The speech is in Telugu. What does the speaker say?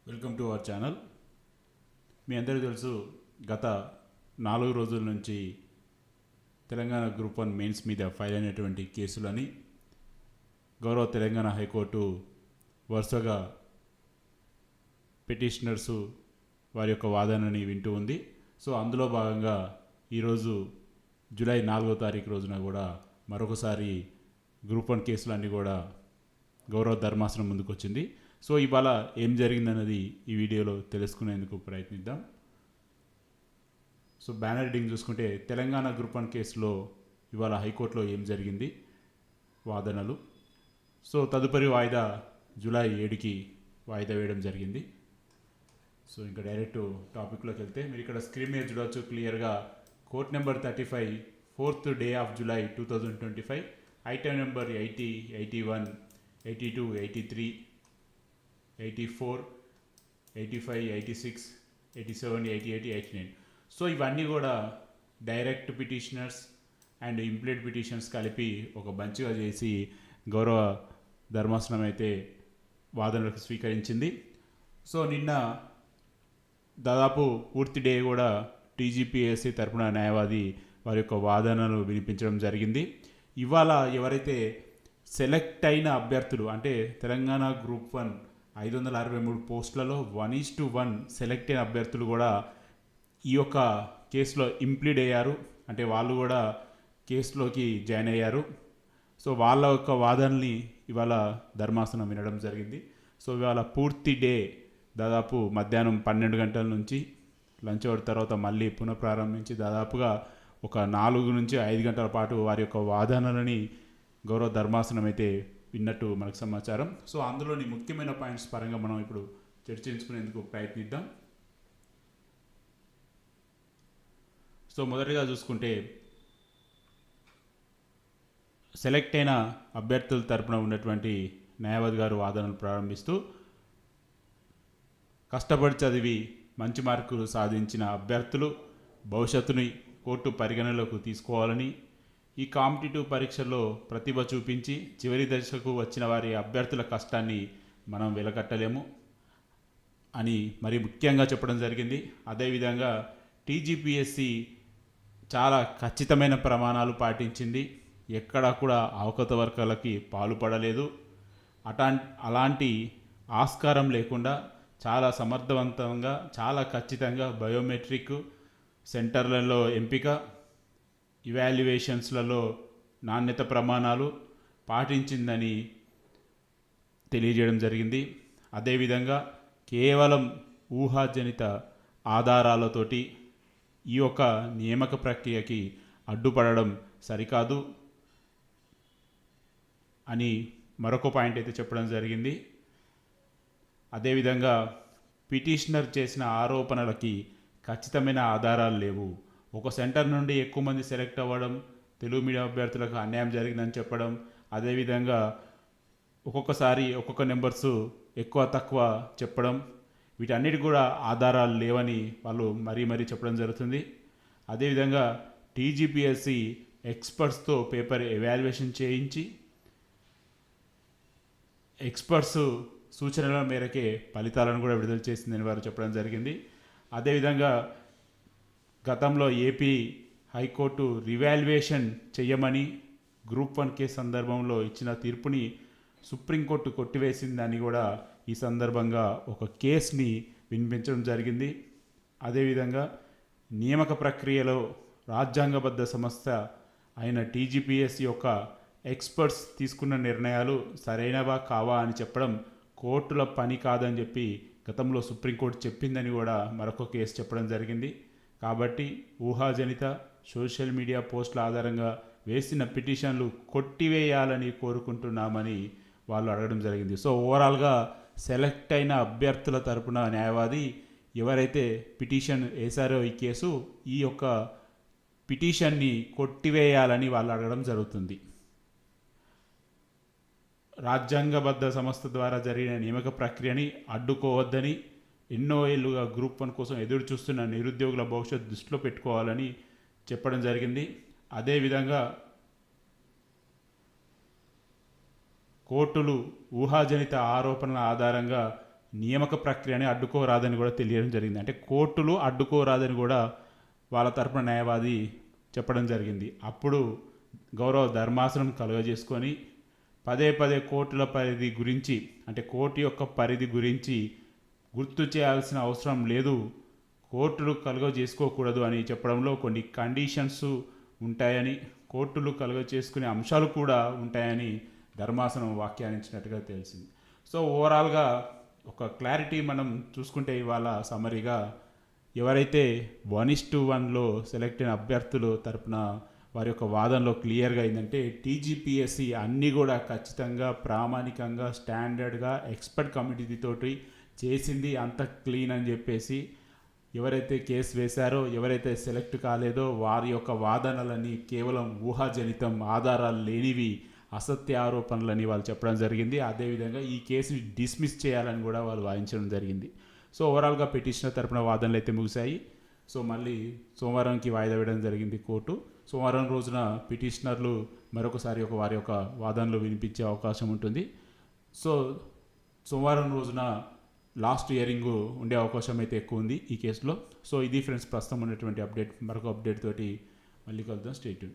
Welcome to our channel. మీ అందరికీ తెలుసు, గత 4 రోజుల నుంచి తెలంగాణ గ్రూప్ 1 మెయిన్స్ మీద ఫైల్ అయినటువంటి కేసులని గౌరవ తెలంగాణ హైకోర్టు వరుసగా పిటిషనర్సు వారి యొక్క వాదనని వింటూ ఉంది. సో అందులో భాగంగా ఈరోజు జూలై 4వ తారీఖు రోజున కూడా మరొకసారి గ్రూప్ 1 కేసులన్నీ కూడా గౌరవ ధర్మాసనం ముందుకు వచ్చింది. సో ఇవాళ ఏం జరిగిందన్నది ఈ వీడియోలో తెలుసుకునేందుకు ప్రయత్నిద్దాం. సో బ్యానర్ రీడింగ్ చూసుకుంటే తెలంగాణ గ్రూప్ 1 కేసులో ఇవాళ హైకోర్టులో ఏం జరిగింది, వాదనలు. సో తదుపరి వాయిదా జూలై 7కి వాయిదా వేయడం జరిగింది. సో ఇంకా డైరెక్ట్ టాపిక్లోకి వెళ్తే మీరు ఇక్కడ స్క్రీన్ మీద చూడవచ్చు క్లియర్గా. Court number 35, 4th day of July 2025, item number 80, 81, 82, 83, 84, 85, 86, 87, 88, 89. So ఇవన్నీ కూడా direct petitioners and implead petitions కలిపి ఒక బంచ్గా చేసి గౌరవ ధర్మాసనం అయితే వాదనలకు స్వీకరించింది. సో నిన్న దాదాపు పూర్తి డే కూడా టీజీపీఎస్సీ తరపున న్యాయవాది వారి యొక్క వాదనలు వినిపించడం జరిగింది. ఇవాళ ఎవరైతే సెలెక్ట్ అయిన అభ్యర్థులు అంటే తెలంగాణ గ్రూప్ 1 563 పోస్టులలో 1:1 సెలెక్ట్ అయిన అభ్యర్థులు కూడా ఈ యొక్క కేసులో ఇంప్లీడ్ అయ్యారు. అంటే వాళ్ళు కూడా కేసులోకి జాయిన్ అయ్యారు. సో వాళ్ళ యొక్క వాదనని ఇవాళ ధర్మాసనం వినడం జరిగింది. సో ఇవాళ పూర్తి డే దాదాపు మధ్యాహ్నం 12 గంటల నుంచి లంచ్ అవర్ తర్వాత మళ్ళీ పునఃప్రారంభించి దాదాపుగా ఒక 4 నుంచి 5 గంటల పాటు వారి యొక్క వాదనలని గౌరవ ధర్మాసనం అయితే విన్నట్టు మనకు సమాచారం. సో అందులోని ముఖ్యమైన పాయింట్స్ పరంగా మనం ఇప్పుడు చర్చించుకునేందుకు ప్రయత్నిద్దాం. సో మొదటిగా చూసుకుంటే సెలెక్ట్ అయిన అభ్యర్థుల తరపున ఉన్నటువంటి న్యాయవాది గారు వాదనలు ప్రారంభిస్తూ, కష్టపడి చదివి మంచి మార్కులు సాధించిన అభ్యర్థులు భవిష్యత్తుని కోర్టు పరిగణలోకి తీసుకోవాలని, ఈ కాంపిటేటివ్ పరీక్షల్లో ప్రతిభ చూపించి చివరి దశకు వచ్చిన వారి అభ్యర్థుల కష్టాన్ని మనం వెలకట్టలేము అని మరి ముఖ్యంగా చెప్పడం జరిగింది. అదేవిధంగా టీజీపీఎస్సీ చాలా ఖచ్చితమైన ప్రమాణాలు పాటించింది, ఎక్కడా కూడా అవకతవకలకి పాల్పడలేదు. అలాంటి ఆస్కారం లేకుండా చాలా సమర్థవంతంగా చాలా ఖచ్చితంగా బయోమెట్రిక్ సెంటర్లలో ఎంపిక, ఇవాల్యుయేషన్స్లలో నాణ్యత ప్రమాణాలు పాటించిందని తెలియజేయడం జరిగింది. అదేవిధంగా కేవలం ఊహాజనిత ఆధారాలతోటి ఈ యొక్క నియామక ప్రక్రియకి అడ్డుపడడం సరికాదు అని మరొక పాయింట్ అయితే చెప్పడం జరిగింది. అదేవిధంగా పిటిషనర్ చేసిన ఆరోపణలకి ఖచ్చితమైన ఆధారాలు లేవు. ఒక సెంటర్ నుండి ఎక్కువ మంది సెలెక్ట్ అవ్వడం, తెలుగు మీడియం అభ్యర్థులకు అన్యాయం జరిగిందని చెప్పడం, అదేవిధంగా ఒక్కొక్కసారి ఒక్కొక్క నెంబర్సు ఎక్కువ తక్కువ చెప్పడం, వీటన్నిటి కూడా ఆధారాలు లేవని వాళ్ళు మరీ చెప్పడం జరుగుతుంది. అదేవిధంగా టీజీపీఎస్సీ ఎక్స్పర్ట్స్తో పేపర్ ఎవాల్యుయేషన్ చేయించి ఎక్స్పర్ట్స్ సూచనల మేరకే ఫలితాలను కూడా విడుదల చేసిందని వారు చెప్పడం జరిగింది. అదేవిధంగా గతంలో ఏపీ హైకోర్టు రివాల్యుయేషన్ చేయమని గ్రూప్ 1 కేసు సందర్భంలో ఇచ్చిన తీర్పుని సుప్రీంకోర్టు కొట్టివేసిందని కూడా ఈ సందర్భంగా ఒక కేసుని వినిపించడం జరిగింది. అదేవిధంగా నియామక ప్రక్రియలో రాజ్యాంగబద్ధ సంస్థ అయిన టీజీపీఎస్సీ యొక్క ఎక్స్పర్ట్స్ తీసుకున్న నిర్ణయాలు సరైనవా కావా అని చెప్పడం కోర్టుల పని కాదని చెప్పి గతంలో సుప్రీంకోర్టు చెప్పిందని కూడా మరొక కేసు చెప్పడం జరిగింది. కాబట్టి ఊహాజనిత సోషల్ మీడియా పోస్టుల ఆధారంగా వేసిన పిటిషన్లు కొట్టివేయాలని కోరుకుంటున్నామని వాళ్ళు అడగడం జరిగింది. సో ఓవరాల్గా సెలెక్ట్ అయిన అభ్యర్థుల తరపున న్యాయవాది ఎవరైతే పిటిషన్ వేశారో ఈ కేసు, ఈ యొక్క పిటిషన్ని కొట్టివేయాలని వాళ్ళు అడగడం జరుగుతుంది. రాజ్యాంగబద్ధ సంస్థ ద్వారా జరిగిన నియామక ప్రక్రియని అడ్డుకోవద్దని, ఎన్నో ఏళ్ళుగా గ్రూప్ 1 కోసం ఎదురు చూస్తున్న నిరుద్యోగుల భవిష్యత్తు దృష్టిలో పెట్టుకోవాలని చెప్పడం జరిగింది. అదేవిధంగా కోర్టులు ఊహాజనిత ఆరోపణల ఆధారంగా నియామక ప్రక్రియని అడ్డుకోరాదని కూడా తెలియడం జరిగింది. అంటే కోర్టులు అడ్డుకోరాదని కూడా వాళ్ళ తరపున న్యాయవాది చెప్పడం జరిగింది. అప్పుడు గౌరవ ధర్మాసనం కలుగజేసుకొని పదే పదే కోర్టుల పరిధి గురించి, అంటే కోర్టు యొక్క పరిధి గురించి గుర్తు చేయాల్సిన అవసరం లేదు, కోర్టులు కలుగ చేసుకోకూడదు అని చెప్పడంలో కొన్ని కండిషన్స్ ఉంటాయని, కోర్టులు కలుగ చేసుకునే అంశాలు కూడా ఉంటాయని ధర్మాసనం వ్యాఖ్యానించినట్టుగా తెలిసింది. సో ఓవరాల్గా ఒక క్లారిటీ మనం చూసుకుంటే ఇవాళ సమరీగా ఎవరైతే 1:1లో సెలెక్ట్ అయిన అభ్యర్థులు తరపున వారి యొక్క వాదనలో క్లియర్గా అయిందంటే టీజీపీఎస్సీ అన్నీ కూడా ఖచ్చితంగా ప్రామాణికంగా స్టాండర్డ్గా ఎక్స్పర్ట్ కమిటీతోటి చేసింది అంత క్లీన్ అని చెప్పేసి, ఎవరైతే కేసు వేశారో ఎవరైతే సెలెక్ట్ కాలేదో వారి యొక్క వాదనలని కేవలం ఊహాజనితం, ఆధారాలు లేనివి, అసత్య ఆరోపణలని వాళ్ళు చెప్పడం జరిగింది. అదేవిధంగా ఈ కేసుని డిస్మిస్ చేయాలని కూడా వాళ్ళు వాదించడం జరిగింది. సో ఓవరాల్గా పిటిషనర్ తరపున వాదనలు అయితే ముగిశాయి. సో మళ్ళీ సోమవారంకి వాయిదా వేయడం జరిగింది కోర్టు. సోమవారం రోజున పిటిషనర్లు మరొకసారి వారి యొక్క వాదనలు వినిపించే అవకాశం ఉంటుంది. సో సోమవారం రోజున లాస్ట్ హియరింగ్ ఉండే అవకాశం అయితే ఎక్కువ ఉంది ఈ కేసులో. సో ఇది ఫ్రెండ్స్ ప్రస్తుతం ఉన్నటువంటి అప్డేట్. మరొక అప్డేట్ తోటి మళ్ళీ కలుద్దాం. Stay tune.